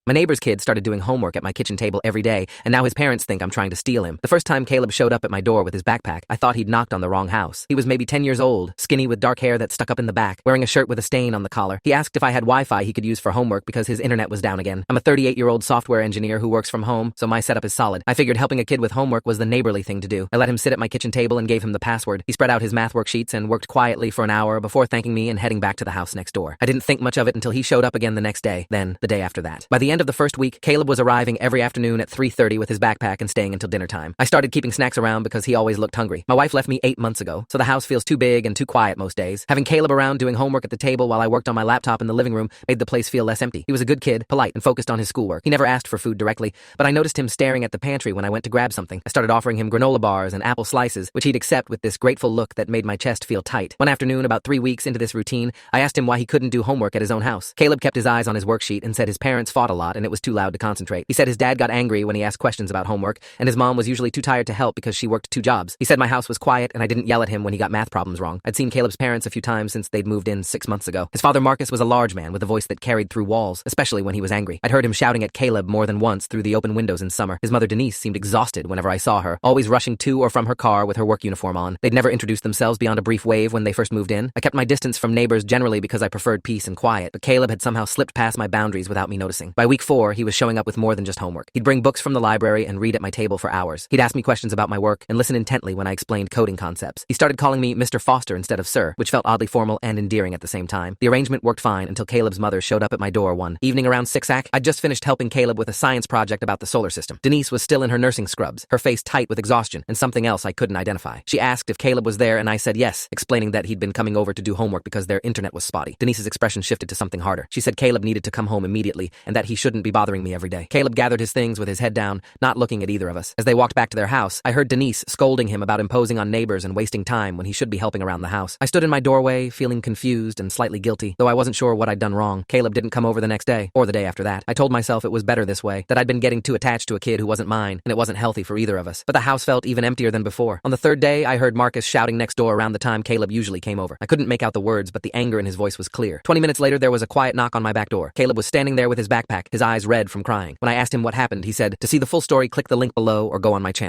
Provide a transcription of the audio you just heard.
My neighbor's kid started doing homework at my kitchen table every day, and now his parents think I'm trying to steal him. The first time Caleb showed up at my door with his backpack, I thought he'd knocked on the wrong house. He was maybe 10 years old, skinny with dark hair that stuck up in the back, wearing a shirt with a stain on the collar. He asked if I had Wi-Fi he could use for homework because his internet was down again. I'm a 38-year-old software engineer who works from home, so my setup is solid. I figured helping a kid with homework was the neighborly thing to do. I let him sit at my kitchen table and gave him the password. He spread out his math worksheets and worked quietly for an hour before thanking me and heading back to the house next door. I didn't think much of it until he showed up again the next day, then the day after that. By the end of the first week, Caleb was arriving every afternoon at 3:30 with his backpack and staying until dinner time. I started keeping snacks around because he always looked hungry. My wife left me 8 months ago, so the house feels too big and too quiet most days. Having Caleb around doing homework at the table while I worked on my laptop in the living room made the place feel less empty. He was a good kid, polite, and focused on his schoolwork. He never asked for food directly, but I noticed him staring at the pantry when I went to grab something. I started offering him granola bars and apple slices, which he'd accept with this grateful look that made my chest feel tight. One afternoon, about 3 weeks into this routine, I asked him why he couldn't do homework at his own house. Caleb kept his eyes on his worksheet and said his parents fought a lot and it was too loud to concentrate. He said his dad got angry when he asked questions about homework, and his mom was usually too tired to help because she worked 2 jobs. He said my house was quiet and I didn't yell at him when he got math problems wrong. I'd seen Caleb's parents a few times since they'd moved in 6 months ago. His father Marcus was a large man with a voice that carried through walls, especially when he was angry. I'd heard him shouting at Caleb more than once through the open windows in summer. His mother Denise seemed exhausted whenever I saw her, always rushing to or from her car with her work uniform on. They'd never introduced themselves beyond a brief wave when they first moved in. I kept my distance from neighbors generally because I preferred peace and quiet, but Caleb had somehow slipped past my boundaries without me noticing. By week 4, he was showing up with more than just homework. He'd bring books from the library and read at my table for hours. He'd ask me questions about my work and listen intently when I explained coding concepts. He started calling me Mr. Foster instead of Sir, which felt oddly formal and endearing at the same time. The arrangement worked fine until Caleb's mother showed up at my door one evening around 6 I'd just finished helping Caleb with a science project about the solar system. Denise was still in her nursing scrubs, her face tight with exhaustion and something else I couldn't identify. She asked if Caleb was there and I said yes, explaining that he'd been coming over to do homework because their internet was spotty. Denise's expression shifted to something harder. She said Caleb needed to come home immediately and that he shouldn't be bothering me every day. Caleb gathered his things with his head down, not looking at either of us. As they walked back to their house, I heard Denise scolding him about imposing on neighbors and wasting time when he should be helping around the house. I stood in my doorway, feeling confused and slightly guilty, though I wasn't sure what I'd done wrong. Caleb didn't come over the next day, or the day after that. I told myself it was better this way, that I'd been getting too attached to a kid who wasn't mine, and it wasn't healthy for either of us. But the house felt even emptier than before. On the 3rd day, I heard Marcus shouting next door around the time Caleb usually came over. I couldn't make out the words, but the anger in his voice was clear. 20 minutes later, there was a quiet knock on my back door. Caleb was standing there with his backpack, his eyes red from crying. When I asked him what happened, he said, "To see the full story, click the link below or go on my channel."